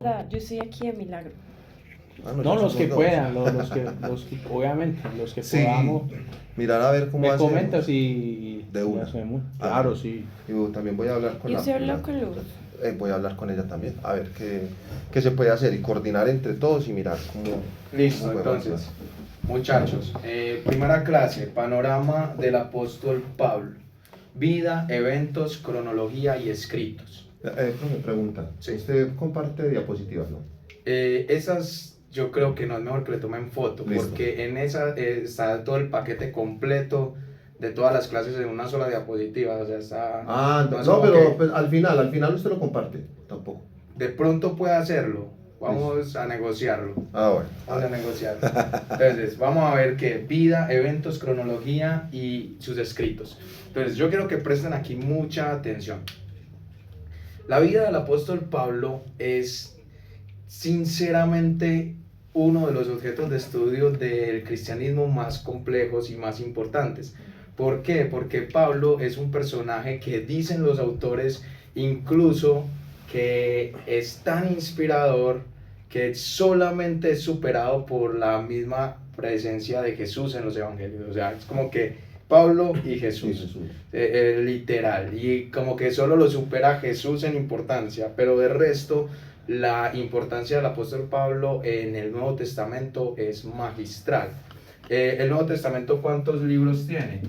verdad, yo estoy aquí de milagro. No, ya los somos que dos. puedan, los que, obviamente, los que Sí, podamos. mirar a ver cómo Me hacemos. comentas y De una. hacemos. A Claro, ver. sí. Y también voy a hablar con ¿Y la... usted habló con Luz? voy a hablar con ella también, a ver qué se puede hacer y coordinar entre todos y mirar cómo... Listo, cómo podemos entonces, muchachos, primera clase, panorama del apóstol Pablo, vida, eventos, cronología y escritos. Me pregunta, Sí. usted comparte diapositivas, ¿no? Esas yo creo que no es mejor que le tomen foto, Listo. porque en esa está todo el paquete completo de todas las clases en una sola diapositiva, o sea, está... es no, como pero que pues, al final usted lo comparte, tampoco. de pronto puede hacerlo, vamos a negociarlo. Bueno. Vamos a negociar. Entonces, vamos a ver qué vida, eventos, cronología y sus escritos. Entonces, yo quiero que presten aquí mucha atención. La vida del apóstol Pablo es, sinceramente, uno de los objetos de estudio del cristianismo más complejos y más importantes. ¿Por qué? Porque Pablo es un personaje que dicen los autores incluso que es tan inspirador que solamente es superado por la misma presencia de Jesús en los evangelios. O sea, es como que Pablo y Jesús, Sí, Jesús. literal, y como que solo lo supera Jesús en importancia, pero de resto la importancia del apóstol Pablo en el Nuevo Testamento es magistral. El Nuevo Testamento, ¿cuántos libros tiene?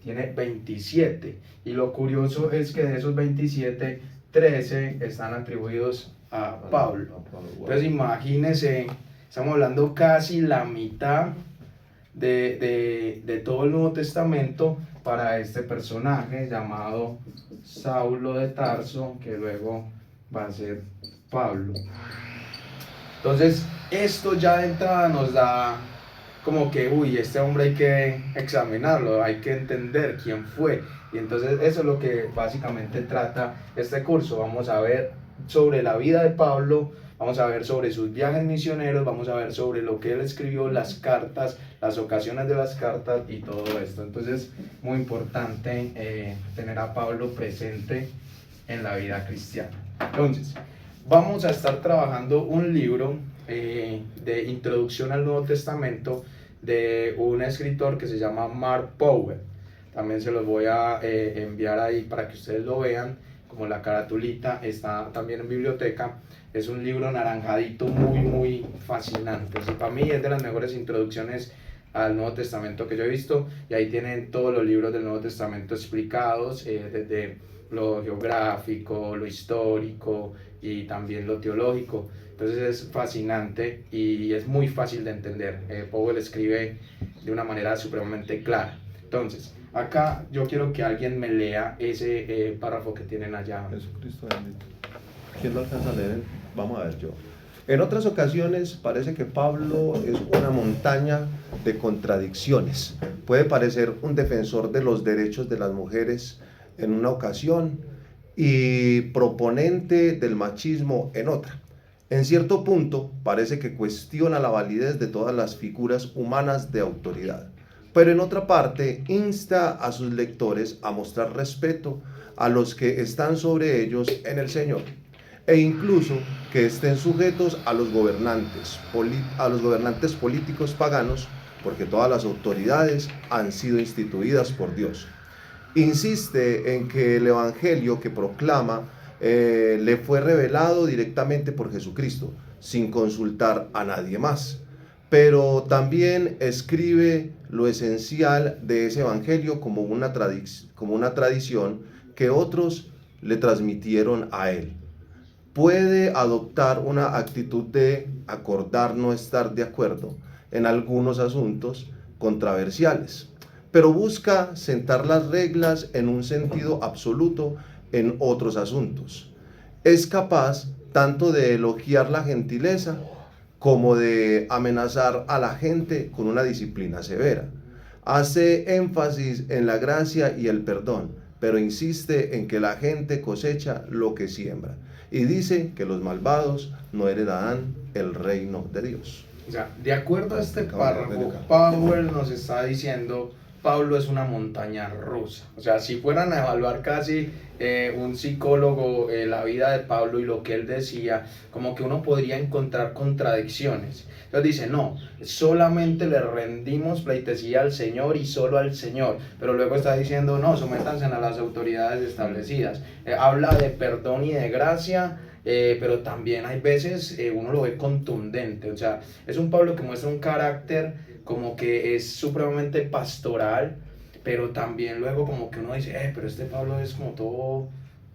Tiene 27, y lo curioso es que de esos 27, 13 están atribuidos a Pablo. Entonces imagínense, estamos hablando casi la mitad de todo el Nuevo Testamento para este personaje llamado Saulo de Tarso, que luego va a ser Pablo. Entonces esto ya de entrada nos da como que, uy, este hombre hay que examinarlo, hay que entender quién fue. Y entonces eso es lo que básicamente trata este curso. Vamos a ver sobre la vida de Pablo, vamos a ver sobre sus viajes misioneros, vamos a ver sobre lo que él escribió, las cartas, las ocasiones de las cartas y todo esto. Entonces, muy importante tener a Pablo presente en la vida cristiana. Entonces, vamos a estar trabajando un libro de introducción al Nuevo Testamento de un escritor que se llama Mark Powell. También se los voy a enviar ahí para que ustedes lo vean, como la caratulita, está también en biblioteca. Es un libro naranjadito muy fascinante. Así, para mí es de las mejores introducciones al Nuevo Testamento que yo he visto, y ahí tienen todos los libros del Nuevo Testamento explicados, desde lo geográfico, lo histórico y también lo teológico. Entonces es fascinante y es muy fácil de entender. Powell escribe de una manera supremamente clara. Entonces, acá yo quiero que alguien me lea ese párrafo que tienen allá. Jesucristo bendito. ¿Quién lo alcanza a leer? Vamos a ver yo. En otras ocasiones parece que Pablo es una montaña de contradicciones. Puede parecer un defensor de los derechos de las mujeres en una ocasión y proponente del machismo en otra. En cierto punto parece que cuestiona la validez de todas las figuras humanas de autoridad, pero en otra parte insta a sus lectores a mostrar respeto a los que están sobre ellos en el Señor, e incluso que estén sujetos a los gobernantes políticos paganos, porque todas las autoridades han sido instituidas por Dios. Insiste en que el evangelio que proclama le fue revelado directamente por Jesucristo, sin consultar a nadie más. Pero también escribe lo esencial de ese evangelio como una tradición que otros le transmitieron a él. Puede adoptar una actitud de acordar no estar de acuerdo en algunos asuntos controversiales, pero busca sentar las reglas en un sentido absoluto en otros asuntos. Es capaz tanto de elogiar la gentileza como de amenazar a la gente con una disciplina severa. Hace énfasis en la gracia y el perdón, pero insiste en que la gente cosecha lo que siembra, y dice que los malvados no heredarán el reino de Dios. O sea, de acuerdo a este párrafo, Powell nos está diciendo Pablo es una montaña rusa. O sea, si fueran a evaluar casi un psicólogo la vida de Pablo y lo que él decía, como que uno podría encontrar contradicciones. Entonces dice, no, solamente le rendimos pleitesía al Señor y solo al Señor. Pero luego está diciendo, no, sométanse a las autoridades establecidas. Habla de perdón y de gracia. Pero también hay veces uno lo ve contundente, o sea, es un Pablo que muestra un carácter como que es supremamente pastoral, pero también luego como que uno dice, pero este Pablo es como todo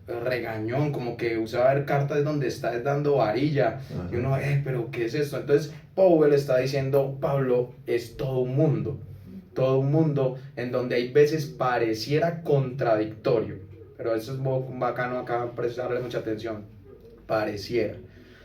regañón, como que usa ver cartas donde está dando varilla. Ajá. Y uno, pero ¿qué es esto? Entonces Powell está diciendo, Pablo es todo un mundo en donde hay veces pareciera contradictorio, pero eso es bacano acá prestarle mucha atención. Pareciera.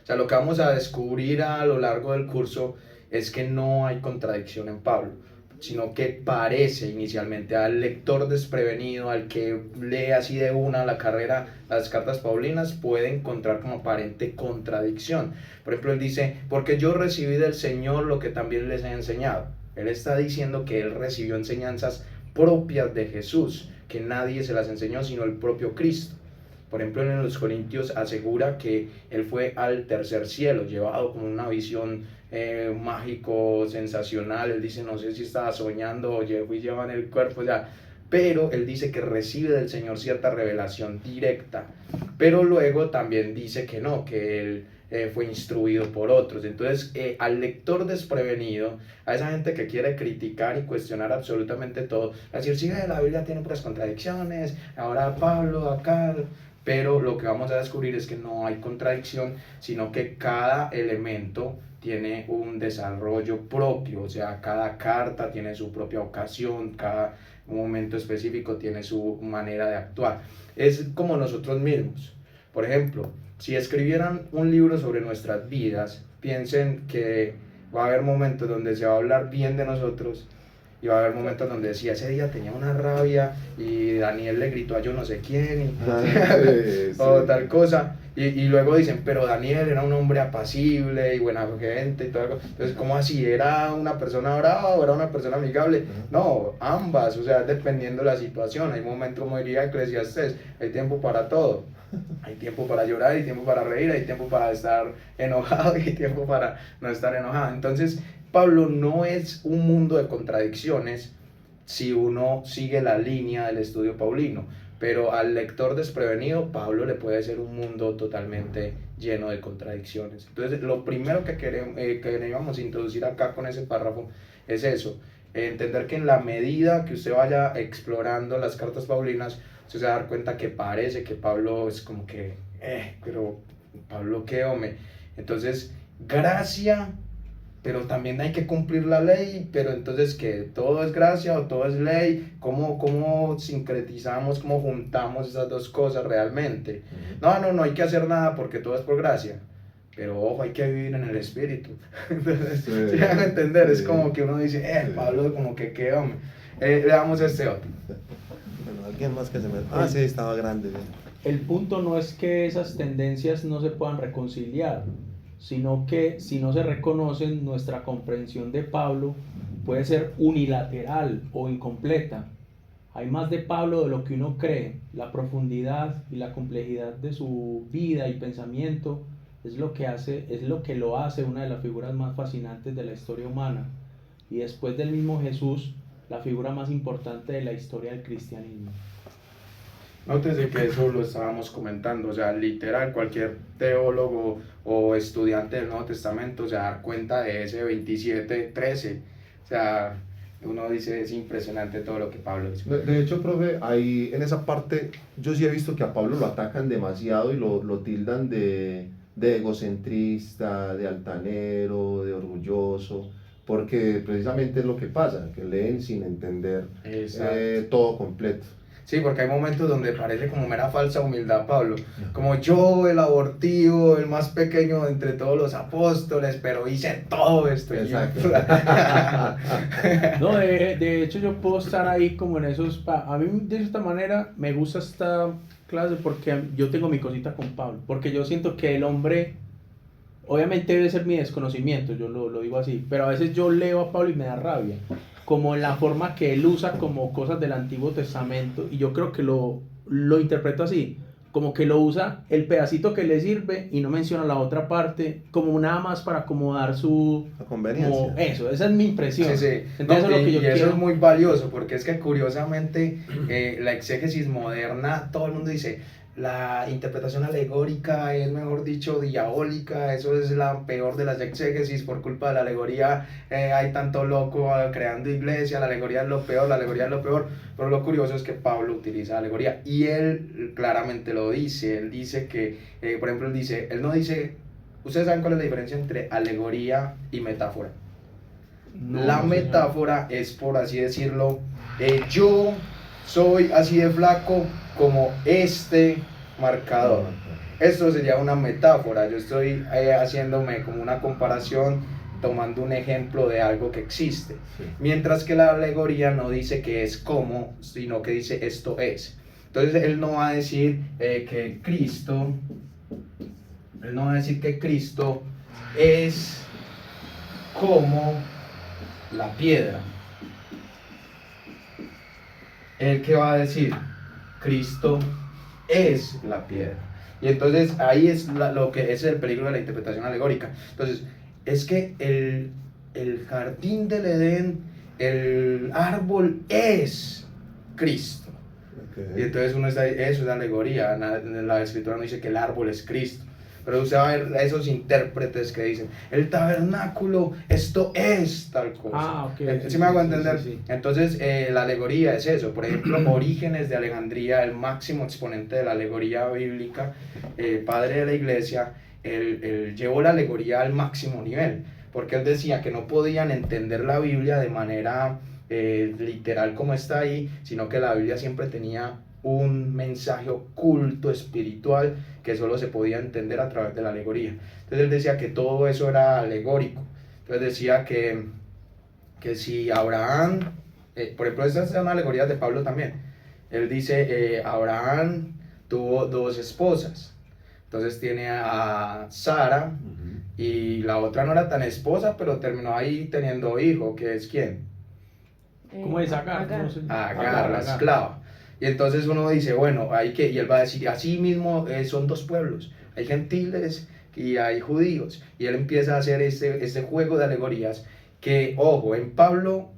O sea, lo que vamos a descubrir a lo largo del curso es que no hay contradicción en Pablo, sino que parece inicialmente al lector desprevenido, al que lee así de una la carrera, las cartas paulinas, puede encontrar como aparente contradicción. Por ejemplo, él dice, porque yo recibí del Señor lo que también les he enseñado. Él está diciendo que él recibió enseñanzas propias de Jesús, que nadie se las enseñó sino el propio Cristo. Por ejemplo, en los Corintios asegura que él fue al tercer cielo, llevado con una visión mágico, sensacional. Él dice, no sé si estaba soñando o fui llevado en el cuerpo, ya. Pero él dice que recibe del Señor cierta revelación directa. Pero luego también dice que no, que él fue instruido por otros. Entonces, al lector desprevenido, a esa gente que quiere criticar y cuestionar absolutamente todo, decir, sí, la Biblia tiene puras contradicciones, ahora Pablo acá... Pero lo que vamos a descubrir es que no hay contradicción, sino que cada elemento tiene un desarrollo propio, o sea, cada carta tiene su propia ocasión, cada momento específico tiene su manera de actuar. Es como nosotros mismos. Por ejemplo, si escribieran un libro sobre nuestras vidas, piensen que va a haber momentos donde se va a hablar bien de nosotros, y va a haber momentos donde decía, ese día tenía una rabia y Daniel le gritó a yo no sé quién o tal cosa, y luego dicen, pero Daniel era un hombre apacible y buena gente y todo eso. Entonces, ¿cómo así? ¿Era una persona brava o era una persona amigable? No, ambas, o sea, dependiendo de la situación. Hay momentos, como diría Eclesiastés, hay tiempo para todo. Hay tiempo para llorar, hay tiempo para reír, hay tiempo para estar enojado y hay tiempo para no estar enojado. Entonces, Pablo no es un mundo de contradicciones si uno sigue la línea del estudio paulino, pero al lector desprevenido, Pablo le puede ser un mundo totalmente lleno de contradicciones. Entonces, lo primero que queríamos introducir acá con ese párrafo es eso, entender que en la medida que usted vaya explorando las cartas paulinas, usted se va a dar cuenta que parece que Pablo es como que, pero Pablo, ¿qué hombre? Entonces, gracia, pero también hay que cumplir la ley, pero entonces ¿qué? ¿Todo es gracia o todo es ley? ¿Cómo sincretizamos, cómo juntamos esas dos cosas realmente? No hay que hacer nada porque todo es por gracia, pero ojo, hay que vivir en el Espíritu. Entonces, ¿sí van a entender? Es como que uno dice, Pablo, como que qué hombre. Le damos este otro. Bueno, alguien más que se me... sí, estaba grande. El punto no es que esas tendencias no se puedan reconciliar, sino que si no se reconocen, nuestra comprensión de Pablo puede ser unilateral o incompleta. Hay más de Pablo de lo que uno cree. La profundidad y la complejidad de su vida y pensamiento es lo que lo hace una de las figuras más fascinantes de la historia humana, y después del mismo Jesús, la figura más importante de la historia del cristianismo. Nótese que eso lo estábamos comentando, o sea, literal, cualquier teólogo o estudiante del Nuevo Testamento se da cuenta de ese 27:13, o sea, uno dice, es impresionante todo lo que Pablo dice. De hecho, profe, ahí en esa parte, yo sí he visto que a Pablo lo atacan demasiado y lo tildan de egocentrista, de altanero, de orgulloso, porque precisamente es lo que pasa, que leen sin entender todo completo. Sí, porque hay momentos donde parece como mera falsa humildad Pablo, como yo, el abortivo, el más pequeño entre todos los apóstoles, pero hice todo esto. Exacto. No, de hecho yo puedo estar ahí como en esos... A mí de esta manera me gusta esta clase porque yo tengo mi cosita con Pablo, porque yo siento que el hombre, obviamente debe ser mi desconocimiento, yo lo digo así, pero a veces yo leo a Pablo y me da rabia. como en la forma que él usa como cosas del Antiguo Testamento, y yo creo que lo interpreto así, como que lo usa el pedacito que le sirve y no menciona la otra parte, como nada más para acomodar su... La conveniencia. como eso, esa es mi impresión. Sí, sí. Entonces No, es lo que yo y eso quiero... es muy valioso porque es que curiosamente la exégesis moderna, todo el mundo dice, la interpretación alegórica es, mejor dicho, diabólica, eso es la peor de las exégesis, por culpa de la alegoría hay tanto loco creando iglesia, la alegoría es lo peor, la alegoría es lo peor, pero lo curioso es que Pablo utiliza alegoría y él claramente lo dice, él dice que, por ejemplo, él no dice, ¿ustedes saben cuál es la diferencia entre alegoría y metáfora? No, La no, metáfora es, por así decirlo, yo soy así de flaco como este marcador. Esto sería una metáfora, yo estoy haciéndome como una comparación, tomando un ejemplo de algo que existe. Sí. Mientras que la alegoría no dice que es como, sino que dice esto es. Entonces él no va a decir que Cristo, él no va a decir que Cristo es como la piedra. ¿El que va a decir? Cristo es la piedra. Y entonces ahí es lo que es el peligro de la interpretación alegórica. Entonces, es que el jardín del Edén, el árbol es Cristo. Okay. Y entonces uno está, eso es alegoría. La escritura no dice que el árbol es Cristo. Pero usted va a ver esos intérpretes que dicen, el tabernáculo, esto es tal cosa. Ah, ok. ¿Sí me hago entender? Sí. Entonces, la alegoría es eso. Por ejemplo, Orígenes de Alejandría, el máximo exponente de la alegoría bíblica, padre de la iglesia, él llevó la alegoría al máximo nivel, porque él decía que no podían entender la Biblia de manera literal como está ahí, sino que la Biblia siempre tenía un mensaje oculto, espiritual, que solo se podía entender a través de la alegoría. Entonces él decía que todo eso era alegórico. Entonces decía que si Abraham, por ejemplo, esta es una alegoría de Pablo también. Él dice, Abraham tuvo 2 esposas. Entonces tiene a Sara, y la otra no era tan esposa, pero terminó ahí teniendo hijo, que es ¿quién? ¿Cómo es Agar? Agar. No sé. Agar, la esclava. Y entonces uno dice, bueno, y él va a decir, así mismo son 2 pueblos, hay gentiles y hay judíos. Y él empieza a hacer este juego de alegorías que, ojo, en Pablo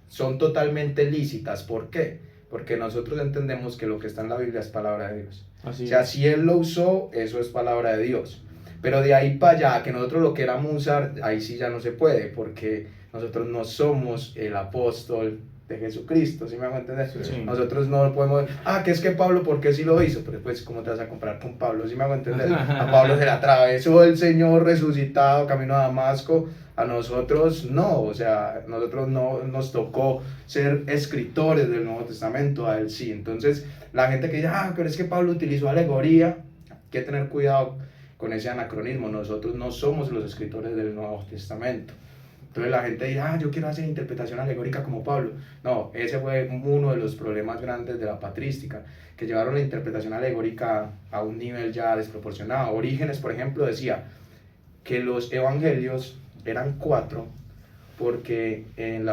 son totalmente lícitas. ¿Por qué? Porque nosotros entendemos que lo que está en la Biblia es palabra de Dios. Así O sea, es. si él lo usó, eso es palabra de Dios. Pero de ahí para allá, que nosotros lo queramos usar, ahí sí ya no se puede, porque nosotros no somos el apóstol de Jesucristo, ¿sí me hago entender? Sí. Nosotros no podemos, que es que Pablo, ¿por qué sí lo hizo? Pero pues, ¿cómo te vas a comparar con Pablo? ¿Sí me hago entender? A Pablo se le atravesó el Señor resucitado camino a Damasco, a nosotros no, o sea, nosotros no nos tocó ser escritores del Nuevo Testamento, a él sí. Entonces, la gente que dice, pero es que Pablo utilizó alegoría, hay que tener cuidado con ese anacronismo, nosotros no somos los escritores del Nuevo Testamento. Entonces la gente dice, yo quiero hacer interpretación alegórica como Pablo. No, ese fue uno de los problemas grandes de la patrística, que llevaron la interpretación alegórica a un nivel ya desproporcionado. Orígenes, por ejemplo, decía que los evangelios eran 4 porque en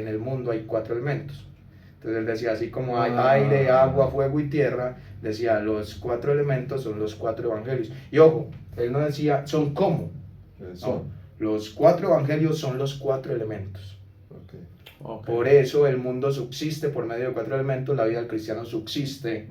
el mundo hay 4 elementos. Entonces él decía, así como hay aire, agua, fuego y tierra, decía, los 4 elementos son los 4 evangelios. Y ojo, él no decía, son como. No. Los 4 evangelios son los 4 elementos. Okay. Por eso el mundo subsiste por medio de 4 elementos, la vida del cristiano subsiste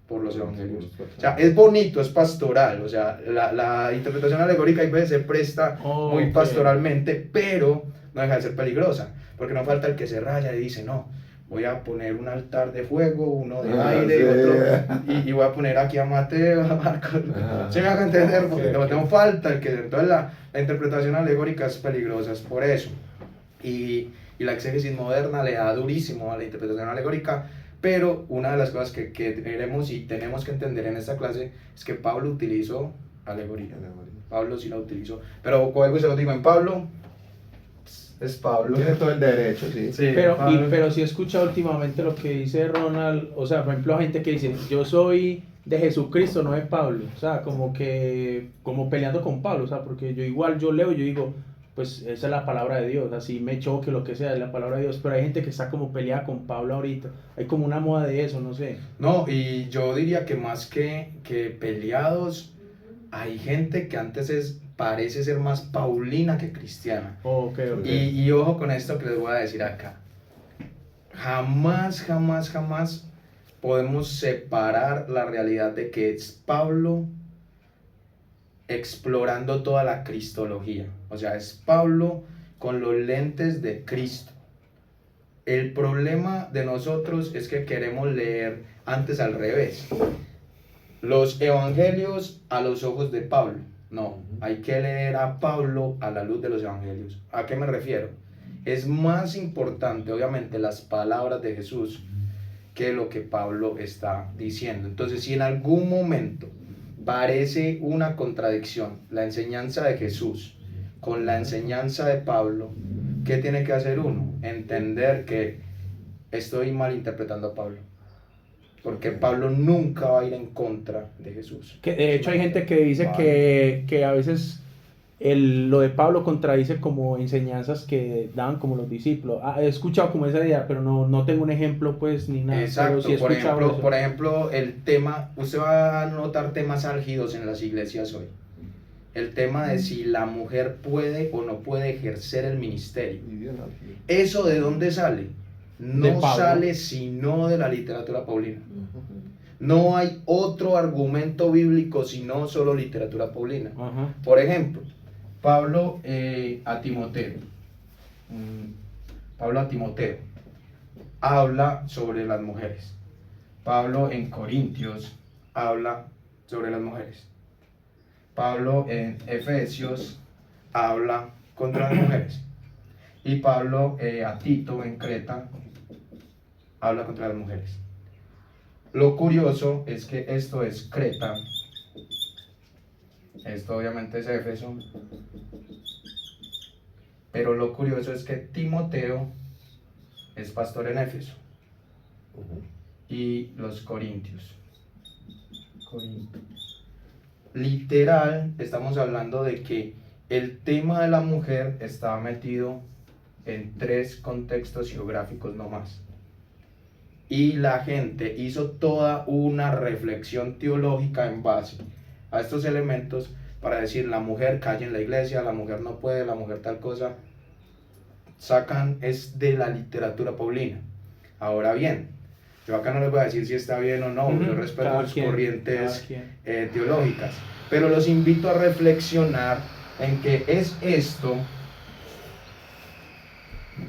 por los evangelios. O sea, es bonito, es pastoral, o sea, la interpretación alegórica hay veces se presta muy pastoralmente, pero no deja de ser peligrosa, porque no falta el que se raya y dice, no, voy a poner un altar de fuego, uno de aire, sí. Otro, y voy a poner aquí a Mateo, a Marcos. ¿Sí me hago entender? Porque no falta el que... Entonces la interpretación alegórica es peligrosa, es por eso. Y la exégesis moderna le da durísimo a la interpretación alegórica, pero una de las cosas que queremos y tenemos que entender en esta clase es que Pablo utilizó alegoría. Pablo sí la utilizó. Pero como se lo digo, en Pablo... Es Pablo. Tiene todo el derecho, sí. Sí, Pero sí he escuchado últimamente lo que dice Ronald, o sea, por ejemplo, gente que dice, yo soy de Jesucristo, no de Pablo, o sea, como peleando con Pablo, o sea, porque yo igual, yo leo y yo digo, pues esa es la palabra de Dios, así me choque, lo que sea, es la palabra de Dios, pero hay gente que está como peleada con Pablo ahorita, hay como una moda de eso, no sé. No, y yo diría que más que peleados, hay gente que antes parece ser más paulina que cristiana. Ok, ok. Y ojo con esto que les voy a decir acá. Jamás, jamás, jamás podemos separar la realidad de que es Pablo explorando toda la cristología. O sea, es Pablo con los lentes de Cristo. El problema de nosotros es que queremos leer antes al revés. Los evangelios a los ojos de Pablo. No, hay que leer a Pablo a la luz de los evangelios. ¿A qué me refiero? Es más importante, obviamente, las palabras de Jesús que lo que Pablo está diciendo. Entonces, si en algún momento parece una contradicción la enseñanza de Jesús con la enseñanza de Pablo, ¿qué tiene que hacer uno? Entender que estoy malinterpretando a Pablo. Porque Pablo nunca va a ir en contra de Jesús. Que de hecho hay gente que dice que a veces lo de Pablo contradice como enseñanzas que daban como los discípulos. He escuchado como esa idea, pero no tengo un ejemplo pues ni nada. Exacto, Pero sí he escuchado eso. por ejemplo, el tema, usted va a notar temas álgidos en las iglesias hoy. El tema de si la mujer puede o no puede ejercer el ministerio. ¿Eso de dónde sale? No sale sino de la literatura paulina. No hay otro argumento bíblico sino solo literatura paulina. Ajá. Por ejemplo, Pablo a Timoteo. Pablo a Timoteo habla sobre las mujeres. Pablo en Corintios habla sobre las mujeres. Pablo en Efesios habla contra las mujeres. Y Pablo a Tito en Creta habla contra las mujeres. Lo curioso es que esto es Creta, esto obviamente es Éfeso, pero lo curioso es que Timoteo es pastor en Éfeso y los Corintios. Literal, estamos hablando de que el tema de la mujer estaba metido en 3 contextos geográficos no más. Y la gente hizo toda una reflexión teológica en base a estos elementos para decir la mujer calla en la iglesia, la mujer no puede, la mujer tal cosa. Sacan es de la literatura paulina. Ahora bien, yo acá no les voy a decir si está bien o no, yo respeto sus corrientes teológicas, pero los invito a reflexionar en que es esto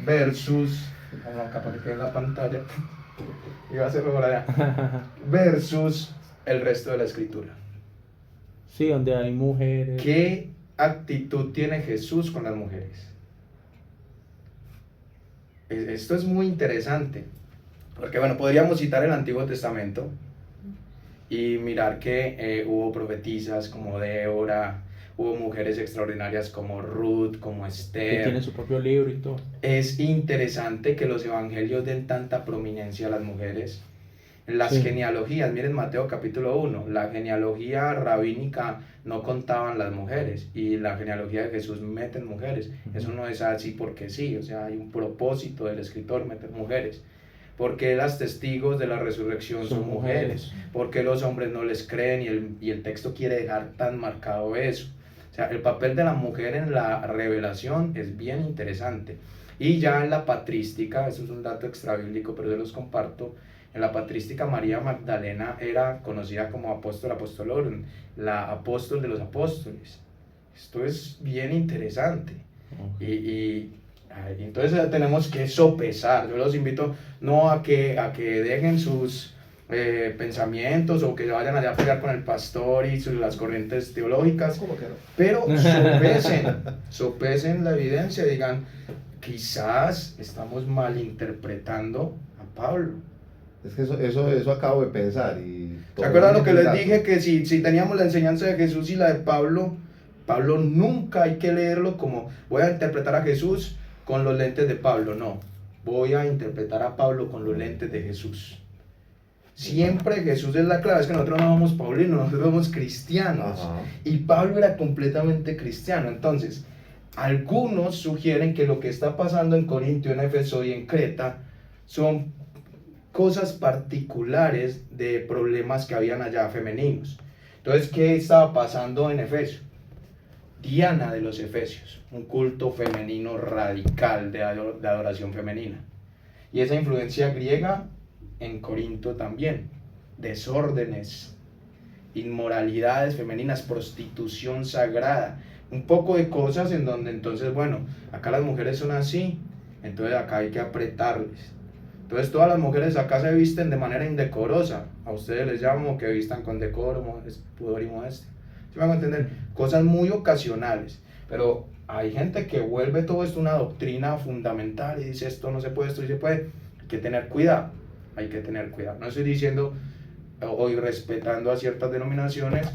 versus, vamos acá para que quede en la pantalla, iba a hacerlo por allá, versus el resto de la escritura. Sí, donde hay mujeres. ¿Qué actitud tiene Jesús con las mujeres? Esto es muy interesante, porque bueno, podríamos citar el Antiguo Testamento y mirar que hubo profetisas como Débora, hubo mujeres extraordinarias como Ruth, como Esther. Que tiene su propio libro y todo. Es interesante que los evangelios den tanta prominencia a las mujeres. En las genealogías, miren Mateo capítulo 1, la genealogía rabínica no contaban las mujeres y la genealogía de Jesús meten mujeres. Eso no es así porque sí, o sea, hay un propósito del escritor meter mujeres. Porque las testigos de la resurrección son mujeres. Porque los hombres no les creen y el texto quiere dejar tan marcado eso. O sea, el papel de la mujer en la revelación es bien interesante. Y ya en la patrística, eso es un dato extrabíblico, pero yo los comparto. En la patrística, María Magdalena era conocida como apóstol apostolorum, la apóstol de los apóstoles. Esto es bien interesante. Entonces tenemos que sopesar. Yo los invito no a que dejen sus pensamientos o que vayan allá a pelear con el pastor y las corrientes teológicas, pero sopesen la evidencia y digan, quizás estamos malinterpretando a Pablo. Es que eso acabo de pensar. ¿Se acuerdan lo que les dije? Que si teníamos la enseñanza de Jesús y la de Pablo, Pablo nunca hay que leerlo como voy a interpretar a Jesús con los lentes de Pablo. No, voy a interpretar a Pablo con los lentes de Jesús. Siempre Jesús es la clave. Es que nosotros no somos paulinos, nosotros somos cristianos. Y Pablo era completamente cristiano. Entonces, algunos sugieren que lo que está pasando en Corinto, en Éfeso y en Creta son cosas particulares de problemas que habían allá femeninos. Entonces, ¿qué estaba pasando en Éfeso? Diana de los Efesios, un culto femenino radical de adoración femenina. Y esa influencia griega en Corinto también, desórdenes, inmoralidades femeninas, prostitución sagrada, un poco de cosas en donde entonces, bueno, acá las mujeres son así, entonces acá hay que apretarles. Entonces todas las mujeres acá se visten de manera indecorosa, a ustedes les llamo que vistan con decoro, pudor y modestia. ¿Sí me van a entender? Cosas muy ocasionales, pero hay gente que vuelve todo esto una doctrina fundamental y dice esto no se puede, esto sí se puede. Hay que tener cuidado, hay que tener cuidado. No estoy diciendo hoy respetando a ciertas denominaciones,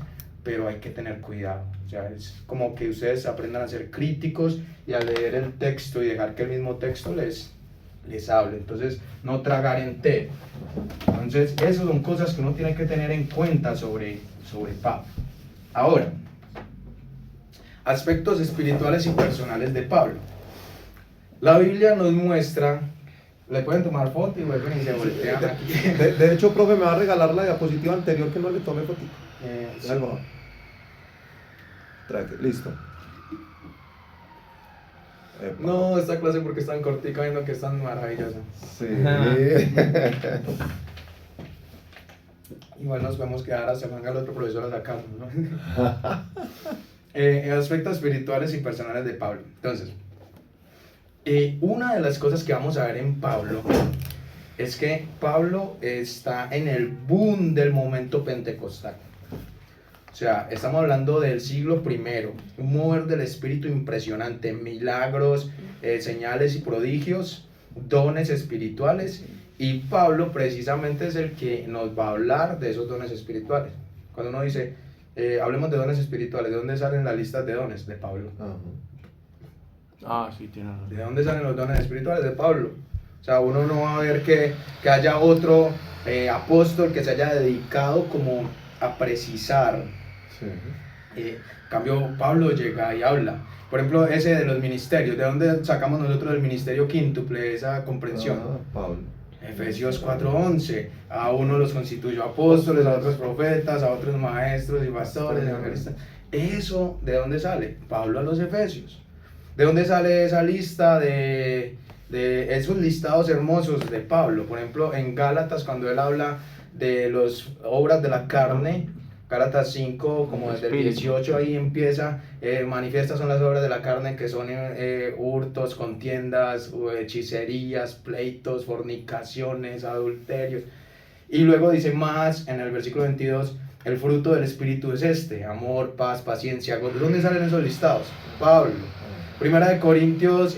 pero hay que tener cuidado. O sea, es como que ustedes aprendan a ser críticos y a leer el texto y dejar que el mismo texto les hable. Entonces, no tragar entero. Entonces, esas son cosas que uno tiene que tener en cuenta sobre Pablo. Ahora, aspectos espirituales y personales de Pablo. La Biblia nos muestra, le pueden tomar foto y vuelven y se voltean aquí. De hecho, profe, me va a regalar la diapositiva anterior que no le tomé fotito. Sí. Algo. Traque, listo. Epa. No, esta clase porque es tan cortica, viendo que es tan maravillosa. Sí. Igual nos podemos quedar hasta que venga el otro profesor a sacarnos, ¿no? Aspectos espirituales y personales de Pablo. Entonces, una de las cosas que vamos a ver en Pablo es que Pablo está en el boom del momento pentecostal. O sea, estamos hablando del siglo I, un mover del espíritu impresionante, milagros, señales y prodigios, dones espirituales, y Pablo precisamente es el que nos va a hablar de esos dones espirituales. Cuando uno dice, hablemos de dones espirituales, ¿de dónde salen las listas de dones? De Pablo. Sí, tiene razón. ¿De dónde salen los dones espirituales? De Pablo. O sea, uno no va a ver que haya otro apóstol que se haya dedicado como a precisar. Sí. Cambio, Pablo llega y habla. Por ejemplo, ese de los ministerios. ¿De dónde sacamos nosotros el ministerio quíntuple, esa comprensión? Pablo. Efesios 4:11. A uno los constituyó apóstoles, a otros profetas, a otros maestros y pastores, evangelistas. ¿Eso de dónde sale? Pablo a los Efesios. ¿De dónde sale esa lista de esos listados hermosos de Pablo? Por ejemplo, en Gálatas, cuando él habla de las obras de la carne, Gálatas 5, como desde el 18 ahí empieza, manifiestas son las obras de la carne, que son hurtos, contiendas, hechicerías, pleitos, fornicaciones, adulterios. Y luego dice más en el versículo 22, el fruto del espíritu es este, amor, paz, paciencia, gozo. ¿De dónde salen esos listados? Pablo. Primera de Corintios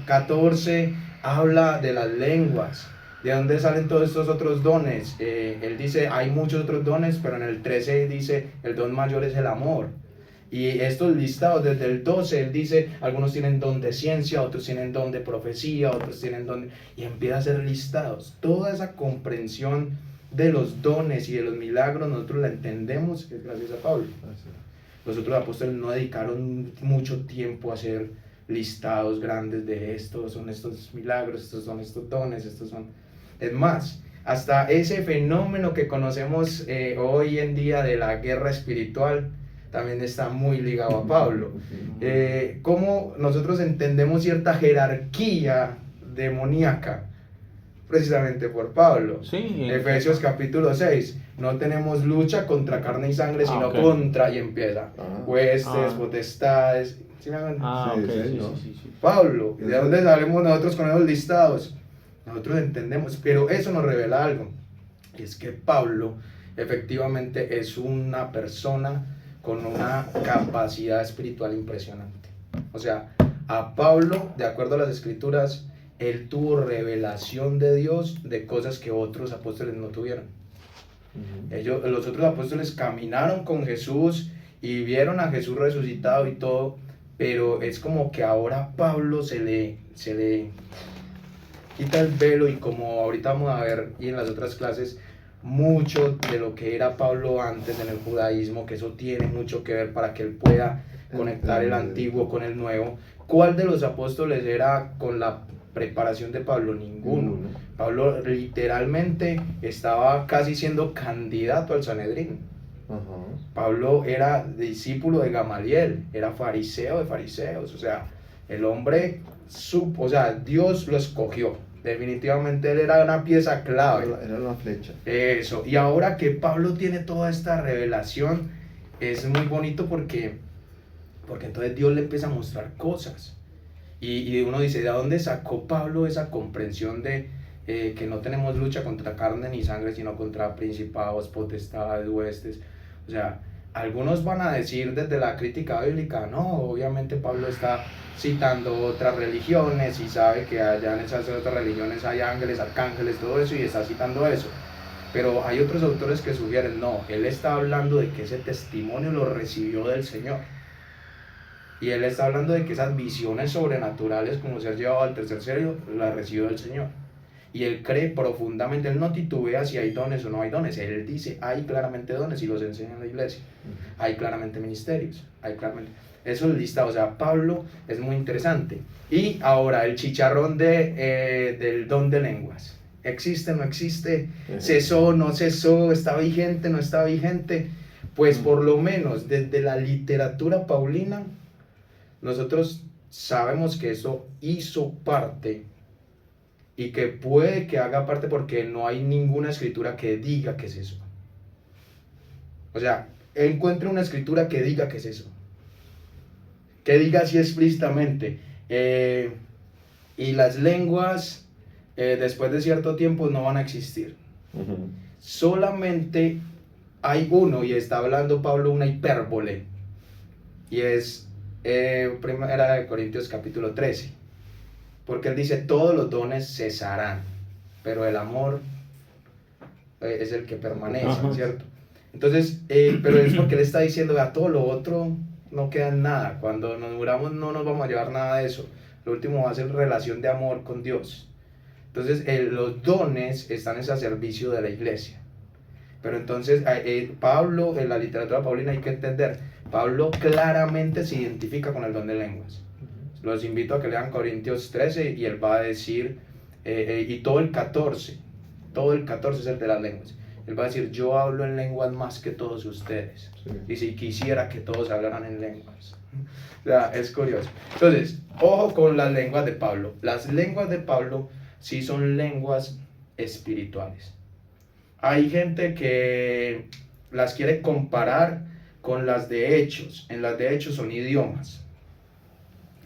14 habla de las lenguas. ¿De dónde salen todos estos otros dones? Él dice, hay muchos otros dones, pero en el 13 dice, el don mayor es el amor. Y estos listados, desde el 12, él dice, algunos tienen don de ciencia, otros tienen don de profecía, otros tienen don... Y empieza a hacer listados. Toda esa comprensión de los dones y de los milagros, nosotros la entendemos gracias a Pablo. Los otros apóstoles no dedicaron mucho tiempo a hacer listados grandes de estos son estos milagros, estos son estos dones, estos son... Es más, hasta ese fenómeno que conocemos hoy en día de la guerra espiritual también está muy ligado a Pablo. ¿Cómo nosotros entendemos cierta jerarquía demoníaca? Precisamente por Pablo. Sí, Efesios capítulo 6. No tenemos lucha contra carne y sangre, sino contra, y empieza, huestes, potestades. ¿Sí me hagan? Sí. Pablo, ¿de dónde salimos nosotros con esos listados? Nosotros entendemos, pero eso nos revela algo, y es que Pablo efectivamente es una persona con una capacidad espiritual impresionante. O sea, a Pablo, de acuerdo a las escrituras, él tuvo revelación de Dios de cosas que otros apóstoles no tuvieron. Los otros apóstoles caminaron con Jesús y vieron a Jesús resucitado y todo, pero es como que ahora a Pablo se le quita el velo, y como ahorita vamos a ver y en las otras clases, mucho de lo que era Pablo antes en el judaísmo, que eso tiene mucho que ver para que él pueda conectar el antiguo con el nuevo. ¿Cuál de los apóstoles era con la preparación de Pablo? Ninguno. Pablo literalmente estaba casi siendo candidato al Sanedrín. Ajá. Pablo era discípulo de Gamaliel, era fariseo de fariseos, o sea, el hombre o sea, Dios lo escogió, definitivamente él era una pieza clave. Era una flecha. Eso, y ahora que Pablo tiene toda esta revelación, es muy bonito porque entonces Dios le empieza a mostrar cosas, y uno dice, ¿de dónde sacó Pablo esa comprensión de que no tenemos lucha contra carne ni sangre, sino contra principados, potestades, huestes? O sea, algunos van a decir desde la crítica bíblica, no, obviamente Pablo está citando otras religiones y sabe que allá en esas otras religiones hay ángeles, arcángeles, todo eso, y está citando eso. Pero hay otros autores que sugieren, no, él está hablando de que ese testimonio lo recibió del Señor. Y él está hablando de que esas visiones sobrenaturales, como ser llevado al tercer cielo, las recibió del Señor. Y él cree profundamente, él no titubea si hay dones o no hay dones. Él dice, hay claramente dones y los enseña en la iglesia. Hay claramente ministerios, hay claramente... Eso es listado, o sea, Pablo es muy interesante. Y ahora, el chicharrón del don de lenguas. ¿Existe, no existe? ¿Cesó, no cesó? ¿Está vigente, no está vigente? Pues por lo menos desde la literatura paulina, nosotros sabemos que eso hizo parte y que puede que haga parte porque no hay ninguna escritura que diga que es eso. O sea, encuentre una escritura que diga que es eso. Que diga así explícitamente. Y las lenguas, después de cierto tiempo, no van a existir. Uh-huh. Solamente hay uno, y está hablando Pablo una hipérbole. Y es Primera de Corintios capítulo 13. Porque él dice, todos los dones cesarán, pero el amor es el que permanece, ¿cierto? Entonces, pero es porque él está diciendo, a todo lo otro no queda nada. Cuando nos muramos no nos vamos a llevar nada de eso. Lo último va a ser relación de amor con Dios. Entonces, los dones están a servicio de la iglesia. Pero entonces, Pablo, en la literatura paulina hay que entender, Pablo claramente se identifica con el don de lenguas. Los invito a que lean Corintios 13 y él va a decir, y todo el 14 es el de las lenguas. Él va a decir, yo hablo en lenguas más que todos ustedes. Sí. Y si quisiera que todos hablaran en lenguas. O sea, es curioso. Entonces, ojo con las lenguas de Pablo. Las lenguas de Pablo sí son lenguas espirituales. Hay gente que las quiere comparar con las de Hechos. En las de Hechos son idiomas.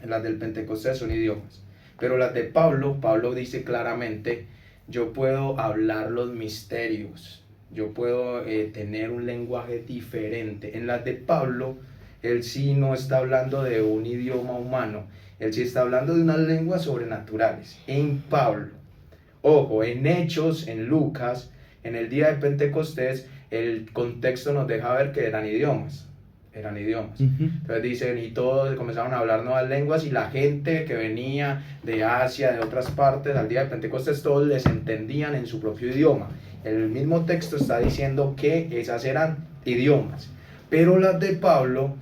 En las del Pentecostés son idiomas. Pero las de Pablo dice claramente, yo puedo hablar los misterios. Yo puedo tener un lenguaje diferente. En las de Pablo, él sí no está hablando de un idioma humano. Él sí está hablando de unas lenguas sobrenaturales. En Pablo, ojo, en Hechos, en Lucas, en el día de Pentecostés, el contexto nos deja ver que eran idiomas. Entonces dicen, y todos comenzaron a hablar nuevas lenguas, y la gente que venía de Asia, de otras partes, al día de Pentecostés, todos les entendían en su propio idioma. El mismo texto está diciendo que esas eran idiomas. Pero las de Pablo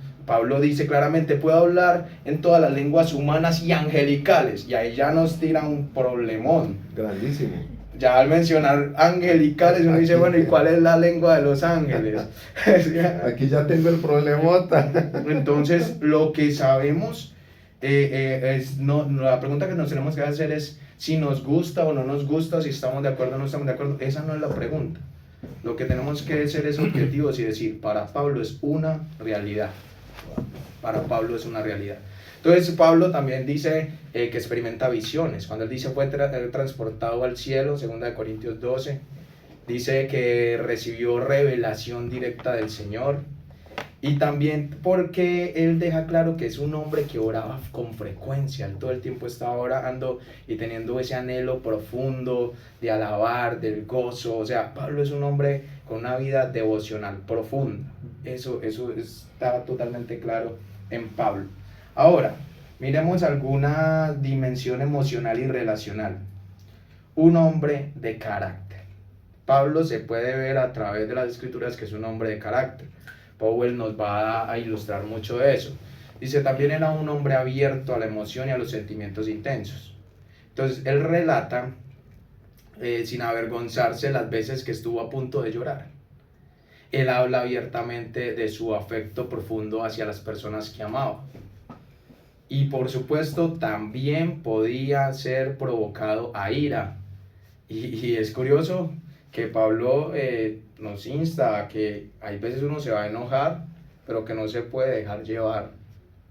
dice claramente, puedo hablar en todas las lenguas humanas y angelicales, y ahí ya nos tira un problemón. Grandísimo. Ya al mencionar angelicales uno dice, bueno, ¿y cuál es la lengua de los ángeles? Aquí ya tengo el problemota. Entonces, lo que sabemos, la pregunta que nos tenemos que hacer es si nos gusta o no nos gusta, si estamos de acuerdo o no estamos de acuerdo. Esa no es la pregunta. Lo que tenemos que hacer es objetivos y decir, para Pablo es una realidad. Para Pablo es una realidad. Entonces Pablo también dice que experimenta visiones. Cuando él dice fue transportado al cielo, 2 Corintios 12, dice que recibió revelación directa del Señor. Y también porque él deja claro que es un hombre que oraba con frecuencia. Él todo el tiempo estaba orando y teniendo ese anhelo profundo de alabar, del gozo. O sea, Pablo es un hombre con una vida devocional profunda. Eso está totalmente claro en Pablo. Ahora, miremos alguna dimensión emocional y relacional. Un hombre de carácter. Pablo se puede ver a través de las escrituras que es un hombre de carácter. Powell nos va a ilustrar mucho de eso. Dice, también era un hombre abierto a la emoción y a los sentimientos intensos. Entonces, él relata, sin avergonzarse, las veces que estuvo a punto de llorar. Él habla abiertamente de su afecto profundo hacia las personas que amaba. Y por supuesto, también podía ser provocado a ira. Y es curioso que Pablo nos insta a que hay veces uno se va a enojar, pero que no se puede dejar llevar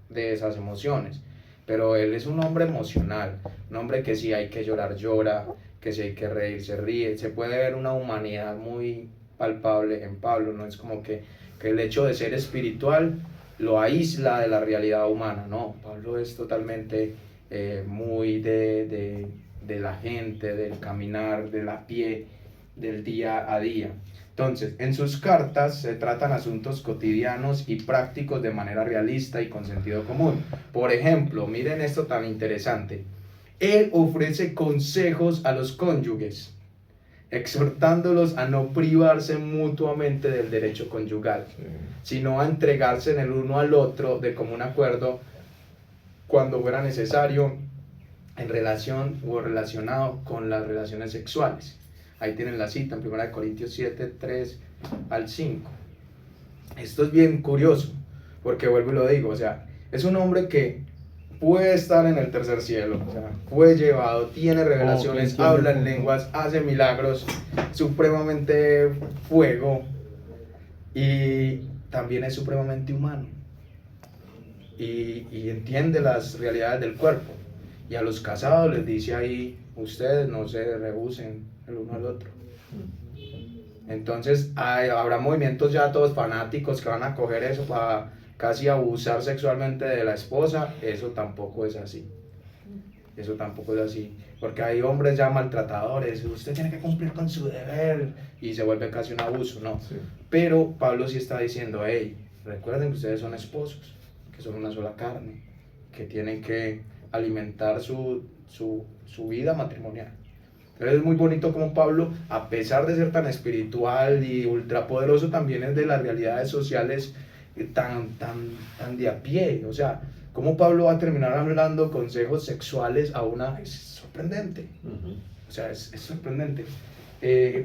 de esas emociones. Pero él es un hombre emocional, un hombre que si hay que llorar, llora, que si hay que reír, se ríe. Se puede ver una humanidad muy palpable en Pablo, no es como que el hecho de ser espiritual lo aísla de la realidad humana, no, Pablo es totalmente muy de la gente, del caminar, de la pie, del día a día. Entonces, en sus cartas se tratan asuntos cotidianos y prácticos de manera realista y con sentido común. Por ejemplo, miren esto tan interesante. Él ofrece consejos a los cónyuges, exhortándolos a no privarse mutuamente del derecho conyugal, sino a entregarse en el uno al otro de común acuerdo cuando fuera necesario en relación o relacionado con las relaciones sexuales. Ahí tienen la cita en 1 Corintios 7, 3 al 5. Esto es bien curioso, porque vuelvo y lo digo, o sea, es un hombre que puede estar en el tercer cielo, o sea, fue llevado, tiene revelaciones, habla en lenguas, hace milagros, supremamente fuego, y también es supremamente humano, y entiende las realidades del cuerpo. Y a los casados les dice ahí, ustedes no se rehúsen el uno al otro. Entonces habrá movimientos ya todos fanáticos que van a coger eso para casi abusar sexualmente de la esposa. Eso tampoco es así. Eso tampoco es así. Porque hay hombres ya maltratadores, usted tiene que cumplir con su deber, y se vuelve casi un abuso, ¿no? Sí. Pero Pablo sí está diciendo, hey, recuerden que ustedes son esposos, que son una sola carne, que tienen que alimentar su vida matrimonial. Entonces es muy bonito como Pablo, a pesar de ser tan espiritual y ultrapoderoso, también es de las realidades sociales tan de a pie. O sea, cómo Pablo va a terminar hablando consejos sexuales a una... Es sorprendente. O sea, es sorprendente.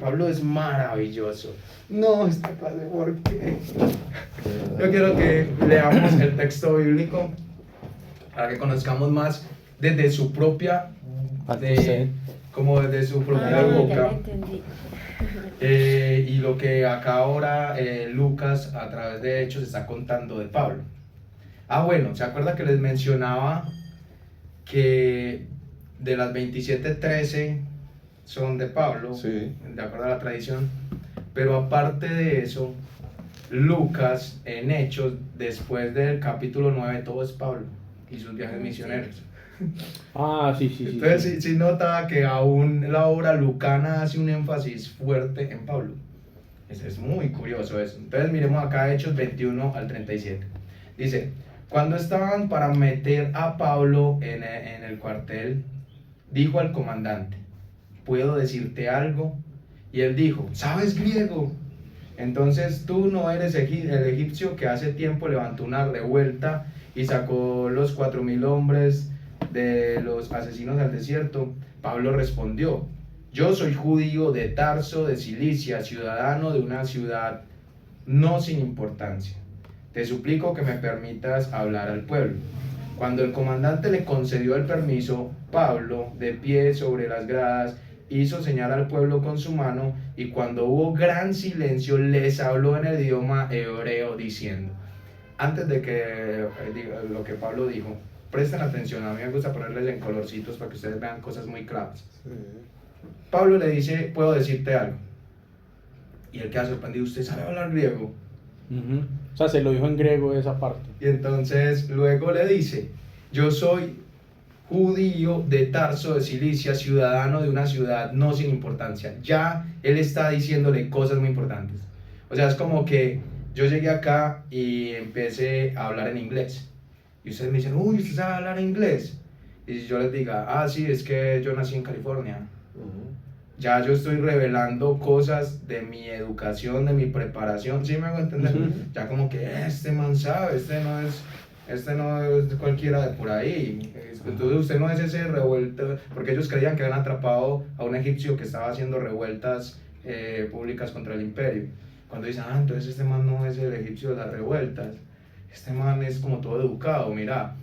Pablo es maravilloso. No, esta clase, ¿por qué? Yo quiero que leamos el texto bíblico para que conozcamos más desde su propia... como desde su propia boca. Y lo que acá ahora Lucas a través de Hechos está contando de Pablo. Bueno, ¿se acuerda que les mencionaba que de las 27:13 son de Pablo? Sí. De acuerdo a la tradición. Pero aparte de eso, Lucas en Hechos, después del capítulo 9, todo es Pablo y sus viajes misioneros. Sí. Entonces sí nota que aún la obra lucana hace un énfasis fuerte en Pablo. Es muy curioso eso. Entonces miremos acá Hechos 21 al 37. Dice, cuando estaban para meter a Pablo en el cuartel, dijo al comandante, ¿puedo decirte algo? Y él dijo, ¿sabes griego? Entonces tú no eres el egipcio que hace tiempo levantó una revuelta y sacó los 4,000 hombres de los asesinos al desierto. Pablo respondió, yo soy judío de Tarso de Cilicia, ciudadano de una ciudad no sin importancia. Te suplico que me permitas hablar al pueblo. Cuando el comandante le concedió el permiso, Pablo, de pie sobre las gradas, hizo señal al pueblo con su mano, y cuando hubo gran silencio les habló en el idioma hebreo diciendo, antes de que diga lo que Pablo dijo, presten atención, a mí me gusta ponerles en colorcitos para que ustedes vean cosas muy claras. Sí. Pablo le dice, ¿puedo decirte algo? Y él queda sorprendido, ¿usted sabe hablar griego? O sea, se lo dijo en griego esa parte. Y entonces luego le dice, yo soy judío de Tarso de Cilicia, ciudadano de una ciudad no sin importancia. Ya él está diciéndole cosas muy importantes. O sea, es como que yo llegué acá y empecé a hablar en inglés. Y ustedes me dicen, uy, ¿usted sabe hablar inglés? Y si yo les diga, sí, es que yo nací en California. Ya yo estoy revelando cosas de mi educación, de mi preparación, ¿sí me hago entender? Ya como que este man sabe, este no es este no es cualquiera de por ahí. Entonces usted no es ese revuelto, porque ellos creían que habían atrapado a un egipcio que estaba haciendo revueltas públicas contra el imperio. Cuando dicen, entonces este man no es el egipcio de las revueltas, este man es como todo educado, mira,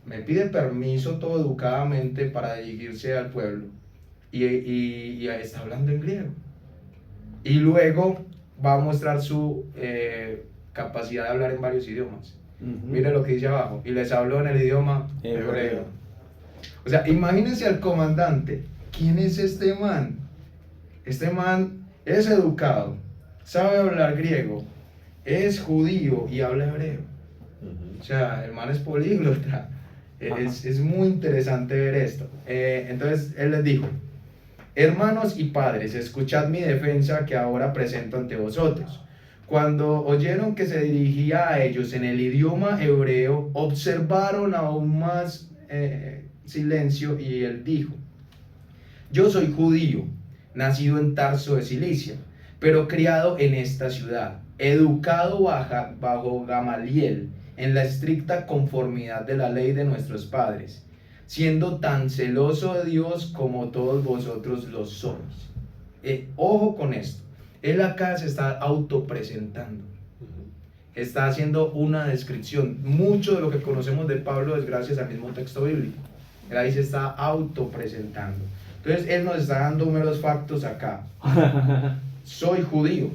me pide permiso todo educadamente para dirigirse al pueblo y está hablando en griego. Y luego va a mostrar su capacidad de hablar en varios idiomas. Mire lo que dice abajo, y les habló en el idioma hebreo. O sea, imagínense al comandante. ¿Quién es este man? Este man es educado, sabe hablar griego, es judío y habla hebreo. O sea, el man es políglota. Es muy interesante ver esto. Entonces él les dijo: hermanos y padres, escuchad mi defensa que ahora presento ante vosotros. Cuando oyeron que se dirigía a ellos en el idioma hebreo, observaron aún más silencio, y él dijo: yo soy judío, nacido en Tarso de Cilicia, pero criado en esta ciudad, educado bajo Gamaliel, en la estricta conformidad de la ley de nuestros padres, siendo tan celoso de Dios como todos vosotros lo sois. Ojo con esto, él acá se está autopresentando, está haciendo una descripción. Mucho de lo que conocemos de Pablo es gracias al mismo texto bíblico. Él ahí se está autopresentando. Entonces él nos está dando meros factos acá. Soy judío,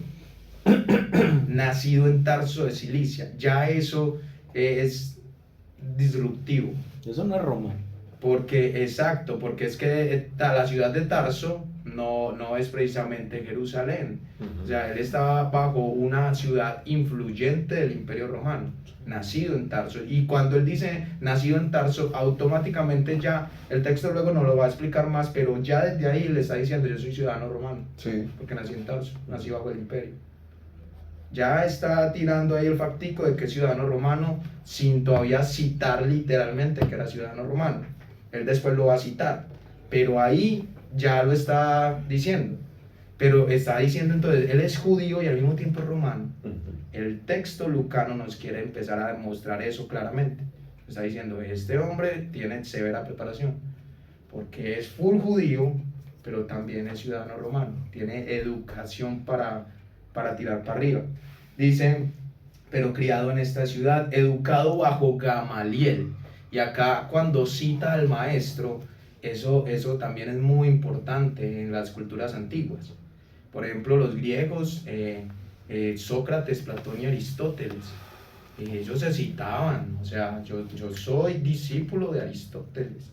nacido en Tarso de Cilicia. Ya eso es disruptivo. Eso no es Roma. Porque, exacto, porque es que la ciudad de Tarso no es precisamente Jerusalén. O sea, él estaba bajo una ciudad influyente del Imperio Romano, nacido en Tarso. Y cuando él dice nacido en Tarso, automáticamente ya, el texto luego nos lo va a explicar más, pero ya desde ahí le está diciendo: yo soy ciudadano romano, Sí. porque nací en Tarso, nací bajo el Imperio. Ya está tirando ahí el factico de que es ciudadano romano, sin todavía citar literalmente que era ciudadano romano. Él después lo va a citar, pero ahí ya lo está diciendo. Pero está diciendo entonces, él es judío y al mismo tiempo es romano. El texto lucano nos quiere empezar a demostrar eso claramente. Está diciendo: este hombre tiene severa preparación, porque es full judío, pero también es ciudadano romano. Tiene educación para tirar para arriba. Dice: pero criado en esta ciudad, educado bajo Gamaliel. Y acá cuando cita al maestro, eso también es muy importante en las culturas antiguas. Por ejemplo, los griegos, Sócrates, Platón y Aristóteles, ellos se citaban. O sea, yo soy discípulo de Aristóteles.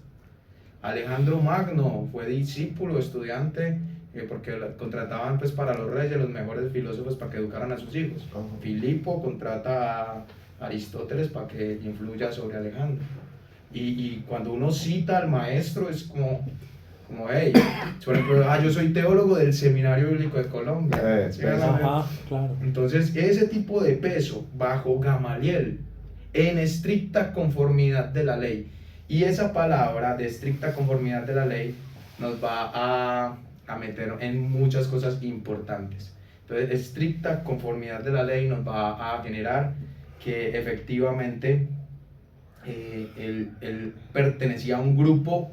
Alejandro Magno fue discípulo, estudiante, porque contrataban pues para los reyes los mejores filósofos para que educaran a sus hijos. Filipo contrata a Aristóteles para que influya sobre Alejandro. Y cuando uno cita al maestro es como hey, por ejemplo, yo soy teólogo del Seminario Bíblico de Colombia. ¿Sí? Ajá, claro. Entonces ese tipo de peso bajo Gamaliel, en estricta conformidad de la ley. Y esa palabra de estricta conformidad de la ley nos va a meter en muchas cosas importantes. Entonces, estricta conformidad de la ley nos va a generar que efectivamente él pertenecía a un grupo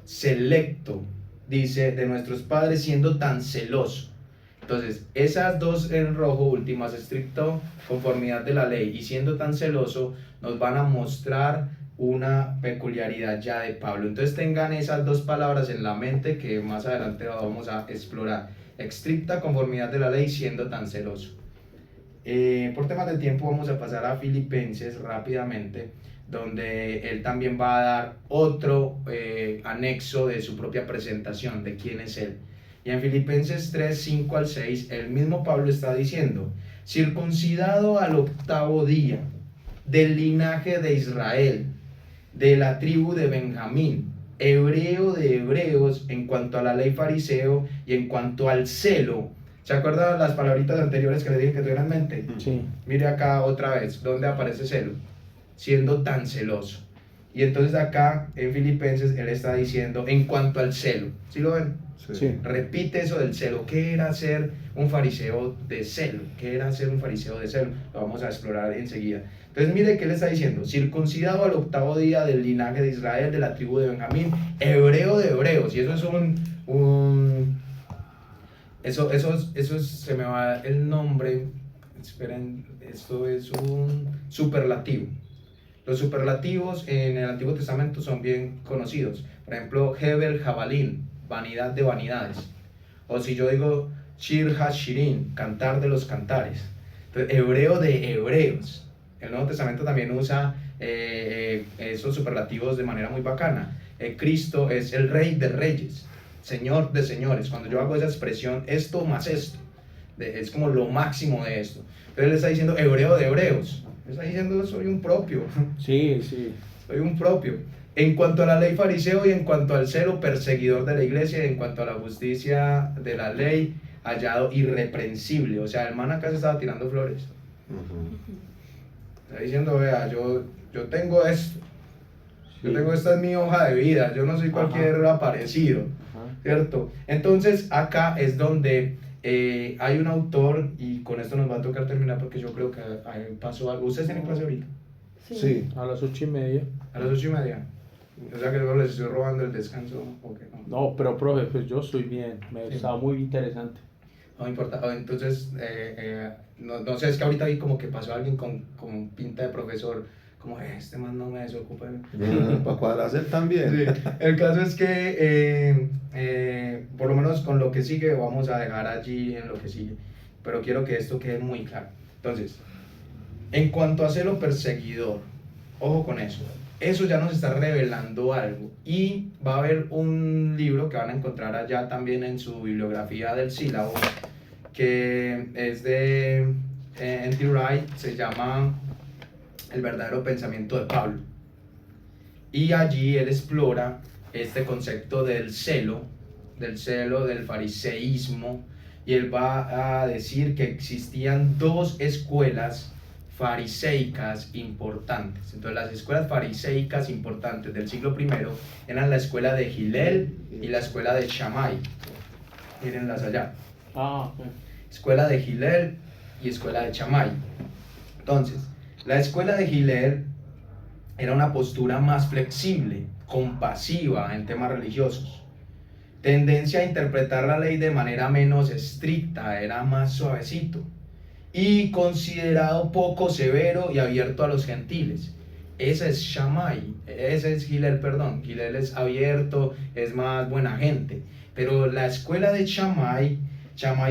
selecto, dice, de nuestros padres, siendo tan celoso. Entonces, esas dos en rojo últimas, estricta conformidad de la ley y siendo tan celoso, nos van a mostrar una peculiaridad ya de Pablo. Entonces tengan esas dos palabras en la mente que más adelante vamos a explorar. Estricta conformidad de la ley, siendo tan celoso. Por temas de tiempo vamos a pasar a Filipenses rápidamente, donde él también va a dar otro anexo de su propia presentación, de quién es él. Y en Filipenses 3, 5 al 6, el mismo Pablo está diciendo: circuncidado al 8º día, del linaje de Israel, de la tribu de Benjamín, hebreo de hebreos, en cuanto a la ley fariseo y en cuanto al celo. ¿Se acuerdan las palabritas anteriores que le dije que tuvieran en mente? Sí. Mire acá otra vez, ¿dónde aparece celo? Siendo tan celoso. Y entonces acá en Filipenses él está diciendo en cuanto al celo. ¿Sí lo ven? Sí. Repite eso del celo. ¿Qué era ser un fariseo de celo? ¿Qué era ser un fariseo de celo? Lo vamos a explorar enseguida. Entonces mire qué le está diciendo: circuncidado al 8º día del linaje de Israel, de la tribu de Benjamín, hebreo de hebreos. Y eso es se me va el nombre, esperen, esto es un superlativo. Los superlativos en el Antiguo Testamento son bien conocidos. Por ejemplo, Hebel Jabalín, vanidad de vanidades. O si yo digo Shir HaShirin, cantar de los cantares. Entonces, hebreo de hebreos. El Nuevo Testamento también usa esos superlativos de manera muy bacana. Cristo es el Rey de reyes, Señor de señores. Cuando yo hago esa expresión, esto más esto, es como lo máximo de esto. Entonces le está diciendo hebreo de hebreos. Le está diciendo, soy un propio. Sí, sí. Soy un propio. En cuanto a la ley fariseo y en cuanto al celo perseguidor de la iglesia y en cuanto a la justicia de la ley, hallado irreprensible. O sea, el man acá se estaba tirando flores. Está diciendo, vea, yo tengo esto. Yo tengo, esta es mi hoja de vida. Yo no soy cualquier aparecido. ¿Cierto? Entonces acá es donde hay un autor, y con esto nos va a tocar terminar porque yo creo que pasó algo. ¿Ustedes tienen clase ahorita? Sí. A las 8:30. A las 8:30. O sea que yo les estoy robando el descanso. ¿O qué? No. No, pero profe, pues yo estoy bien. Estaba muy interesante. No importa. Entonces, no sé, es que ahorita vi como que pasó alguien con pinta de profesor. Como, este man no me desocupa. Para cuadrarse también. Sí. El caso es que, por lo menos con lo que sigue, vamos a dejar allí en lo que sigue. Pero quiero que esto quede muy claro. Entonces, en cuanto a celo perseguidor, ojo con eso. Eso ya nos está revelando algo. Y va a haber un libro que van a encontrar allá también en su bibliografía del sílabo, que es de N.T. Wright, se llama El verdadero pensamiento de Pablo. Y allí él explora este concepto del celo, del fariseísmo, y él va a decir que existían dos escuelas fariseicas importantes. Entonces las escuelas fariseicas importantes del siglo I eran la escuela de Hillel y la escuela de Shammai. Mírenlas allá. Escuela de Hillel y escuela de Shammai. Entonces, la escuela de Hillel era una postura más flexible, compasiva en temas religiosos. Tendencia a interpretar la ley de manera menos estricta, era más suavecito. Y considerado poco severo y abierto a los gentiles. Ese es Shammai, ese es Hillel, perdón. Hillel es abierto, es más buena gente. Pero la escuela de Shammai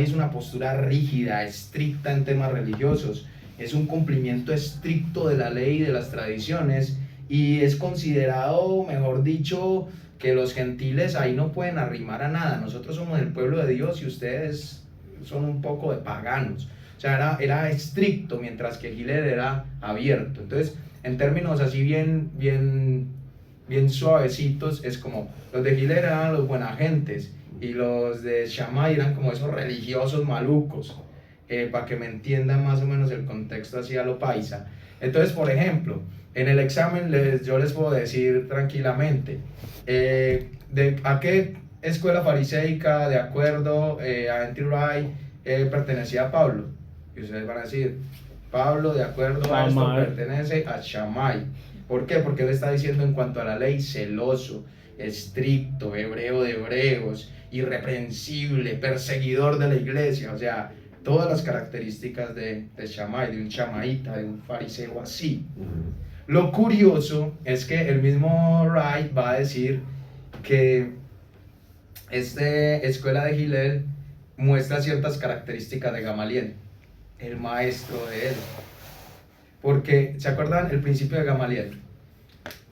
es una postura rígida, estricta en temas religiosos. Es un cumplimiento estricto de la ley y de las tradiciones. Y es considerado, mejor dicho, que los gentiles ahí no pueden arrimar a nada. Nosotros somos el pueblo de Dios y ustedes son un poco de paganos. O sea, era estricto, mientras que Hillel era abierto. Entonces, en términos así bien suavecitos, es como los de Hillel eran los buena gentes y los de Shammai eran como esos religiosos malucos, para que me entiendan más o menos el contexto así a lo paisa. Entonces, por ejemplo, en el examen yo les puedo decir tranquilamente a qué escuela fariseica, de acuerdo a N.T. Wright, pertenecía Pablo. Y ustedes van a decir, Pablo, de acuerdo a esto, pertenece a Shammai. ¿Por qué? Porque él está diciendo en cuanto a la ley, celoso, estricto, hebreo de hebreos, irreprensible, perseguidor de la iglesia. O sea, todas las características de Shammai, de un shamaíta, de un fariseo así. Lo curioso es que el mismo Wright va a decir que esta escuela de Hillel muestra ciertas características de Gamaliel, el maestro de él. Porque, ¿se acuerdan el principio de Gamaliel?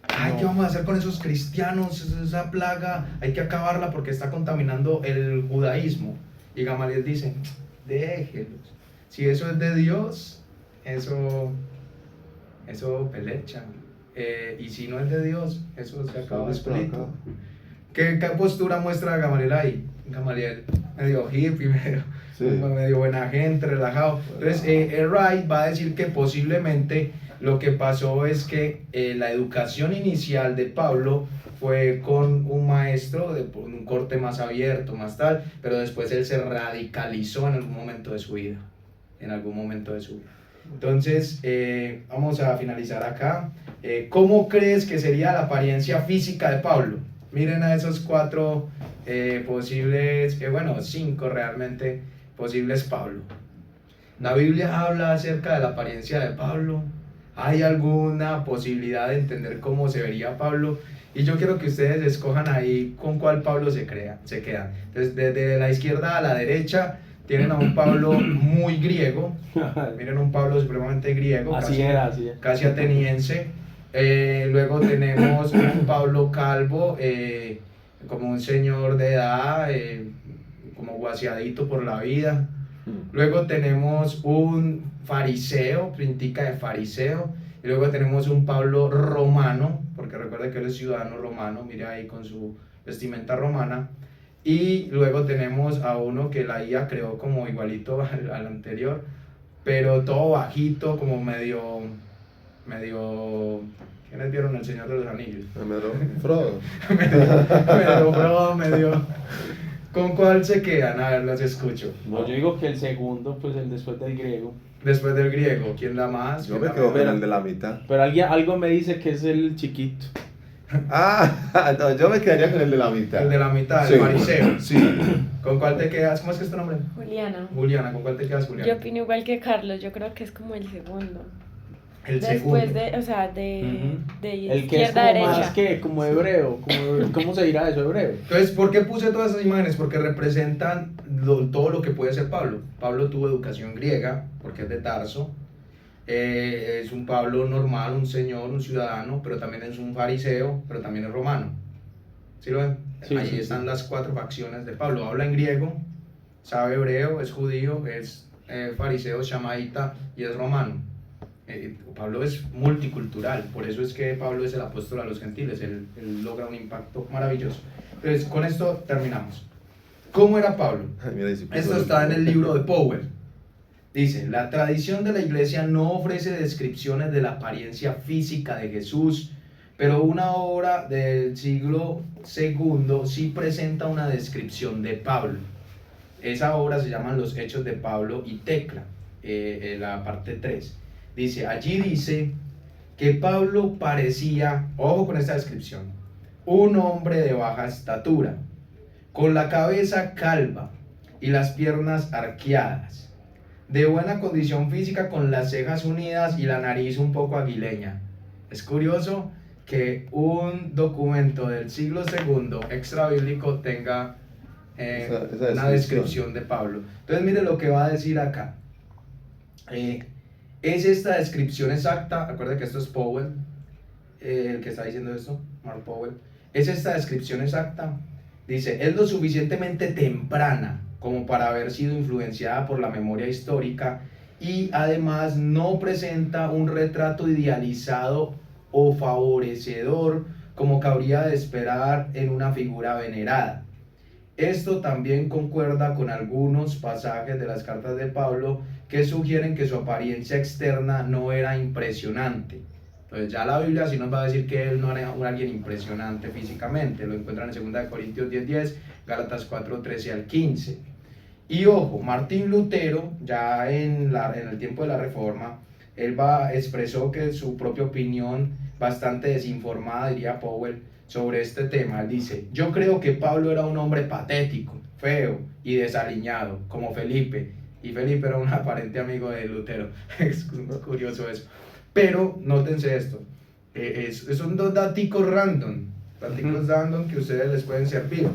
Ay, ¿qué vamos a hacer con esos cristianos? Esa plaga, hay que acabarla porque está contaminando el judaísmo. Y Gamaliel dice, déjelos. Si eso es de Dios, eso pelecha. Y si no es de Dios, eso se acaba solito. ¿Qué postura muestra Gamaliel ahí? Gamaliel medio hippie, medio buena gente, relajado. Entonces, Wright va a decir que posiblemente lo que pasó es que la educación inicial de Pablo fue con un maestro de un corte más abierto, más tal, pero después él se radicalizó en algún momento de su vida. Entonces, vamos a finalizar acá. ¿Cómo crees que sería la apariencia física de Pablo? Miren a esos 4 posibles, bueno, 5 realmente posibles Pablo. La Biblia habla acerca de la apariencia de Pablo. ¿Hay alguna posibilidad de entender cómo se vería Pablo? Y yo quiero que ustedes escojan ahí con cuál Pablo se quedan. Entonces, desde la izquierda a la derecha tienen a un Pablo muy griego. Miren, un Pablo supremamente griego, Así era. casi ateniense. Luego tenemos un Pablo calvo, como un señor de edad, como guaseadito por la vida. Luego tenemos un fariseo, pintica de fariseo. Y luego tenemos un Pablo romano, porque recuerde que él es ciudadano romano, mire ahí con su vestimenta romana. Y luego tenemos a uno que la IA creó como igualito al anterior, pero todo bajito, como medio... ¿Quiénes vieron El Señor de los Anillos? Frodo. medio... ¿Con cuál se quedan? A ver, los escucho. No, yo digo que el segundo, pues el después del griego. Después del griego, ¿quién da más? Yo ¿Quién me da quedo menos? con el de la mitad. Pero algo me dice que es el chiquito. No, yo me quedaría con el de la mitad. El de la mitad, Sí. el fariseo. Sí. ¿Con cuál te quedas? ¿Cómo es que es tu nombre? Juliana. Juliana, ¿con cuál te quedas, Juliana? Yo opino igual que Carlos, yo creo que es como el segundo. El Después segundo. de, o sea, de El que es izquierda como a derecha. más que, como hebreo, ¿cómo se dirá eso, hebreo? Entonces, ¿por qué puse todas esas imágenes? Porque representan todo lo que puede ser Pablo. Pablo tuvo educación griega, porque es de Tarso. Es un Pablo normal, un señor, un ciudadano, pero también es un fariseo, pero también es romano. ¿Sí lo ven? Sí, Ahí sí, están las 4 facciones de Pablo. Habla en griego, sabe hebreo, es judío, es fariseo, chamaíta y es romano. Pablo es multicultural, por eso es que Pablo es el apóstol a los gentiles, él logra un impacto maravilloso. Entonces, con esto terminamos. ¿Cómo era Pablo? Ay, mira, si Esto está en el libro de Powell. Dice, la tradición de la iglesia no ofrece descripciones de la apariencia física de Jesús, pero una obra del siglo II sí presenta una descripción de Pablo. Esa obra se llama Los Hechos de Pablo y Tecla, la parte 3. Dice, allí dice que Pablo parecía, ojo con esta descripción, un hombre de baja estatura, con la cabeza calva y las piernas arqueadas, de buena condición física, con las cejas unidas y la nariz un poco aguileña. Es curioso que un documento del siglo II extra bíblico tenga esa una descripción de Pablo. Entonces mire lo que va a decir acá. ¿Es esta descripción exacta? Acuerda que esto es Powell, el que está diciendo esto, Mark Powell. ¿Es esta descripción exacta? Dice, es lo suficientemente temprana como para haber sido influenciada por la memoria histórica y además no presenta un retrato idealizado o favorecedor como cabría de esperar en una figura venerada. Esto también concuerda con algunos pasajes de las cartas de Pablo que sugieren que su apariencia externa no era impresionante. Entonces ya la Biblia sí nos va a decir que él no era alguien impresionante físicamente. Lo encuentran en 2 Corintios 10:10, Gálatas 4:13 al 15. Y ojo, Martín Lutero, ya en el tiempo de la Reforma, él expresó que su propia opinión, bastante desinformada, diría Powell, sobre este tema. Él dice, yo creo que Pablo era un hombre patético, feo y desaliñado, como Felipe. Y Felipe era un aparente amigo de Lutero. Es curioso eso. Pero nótense esto, son 2 daticos random que ustedes les pueden servir.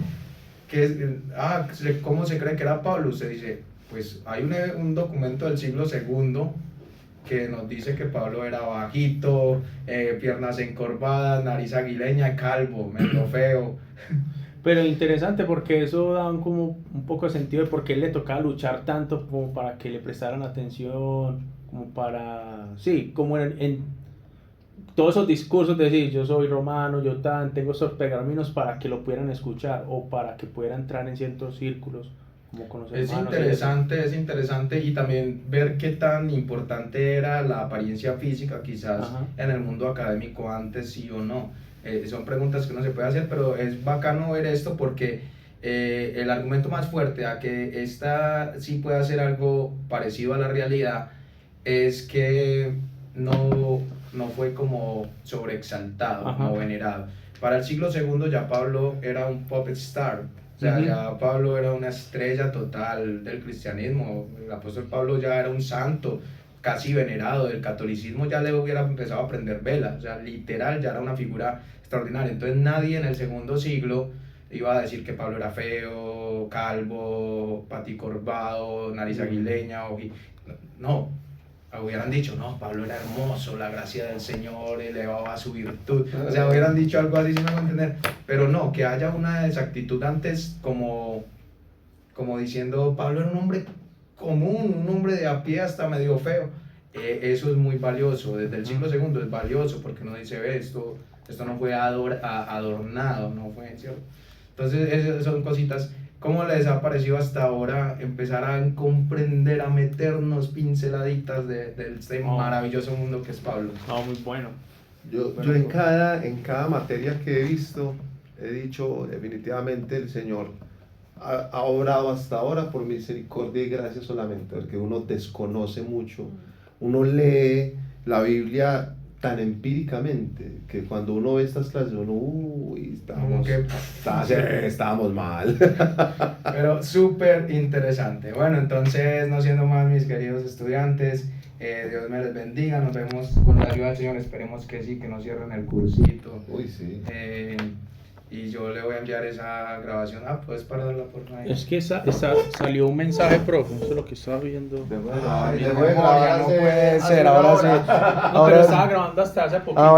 ¿Cómo se cree que era Pablo? Usted dice, pues hay un documento del siglo II que nos dice que Pablo era bajito, piernas encorvadas, nariz aguileña, calvo, medio feo. Pero interesante porque eso da como un poco de sentido de por qué le tocaba luchar tanto como para que le prestaran atención, como para, sí, como en todos esos discursos de decir yo soy romano, yo tengo estos pergaminos para que lo pudieran escuchar o para que pudieran entrar en ciertos círculos como con los hermanos. Es interesante y también ver qué tan importante era la apariencia física quizás. Ajá. En el mundo académico antes, sí o no. Son preguntas que uno se puede hacer, pero es bacano ver esto porque el argumento más fuerte a que esta sí pueda ser algo parecido a la realidad es que no fue como sobreexaltado, Ajá. como venerado. Para el siglo II ya Pablo era un puppet star, o sea, Ujú. ya Pablo era una estrella total del cristianismo. El apóstol Pablo ya era un santo, casi venerado. Del catolicismo ya le hubiera empezado a prender velas, o sea, literal ya era una figura extraordinaria. Entonces nadie en el segundo siglo iba a decir que Pablo era feo, calvo, paticorvado, nariz aguileña, no, hubieran dicho, no, Pablo era hermoso, la gracia del Señor elevaba su virtud, o sea, hubieran dicho algo así, si me van a entender, pero no, que haya una desactitud antes como diciendo, Pablo era un hombre común, un hombre de a pie hasta medio feo. Eso es muy valioso, desde el siglo II es valioso, porque uno dice, ve, esto no fue adornado, no fue, ¿cierto? Entonces, esas son cositas. ¿Cómo les ha parecido hasta ahora empezar a comprender, a meternos pinceladitas de este maravilloso mundo que es Pablo? No, muy bueno. Yo Bueno, en cada materia que he visto, he dicho definitivamente el Señor ha obrado hasta ahora por misericordia y gracia solamente, porque uno desconoce mucho, uno lee la Biblia tan empíricamente que cuando uno ve estas clases uno, uy, Como que- estábamos mal. Pero súper interesante. Bueno, entonces, no siendo más, mis queridos estudiantes, Dios me les bendiga. Nos vemos con la ayuda del Señor. Esperemos que sí, que no cierren el cursito. Uy, sí. Y yo le voy a enviar esa grabación. Puedes pararla por ahí. Es que salió un mensaje, profe, eso es lo que estaba viendo. Ay, Mi debo de memoria grabar no hace- puede hace ser, una ahora hora. sí. No, pero estaba grabando hasta hace poquito. Bueno.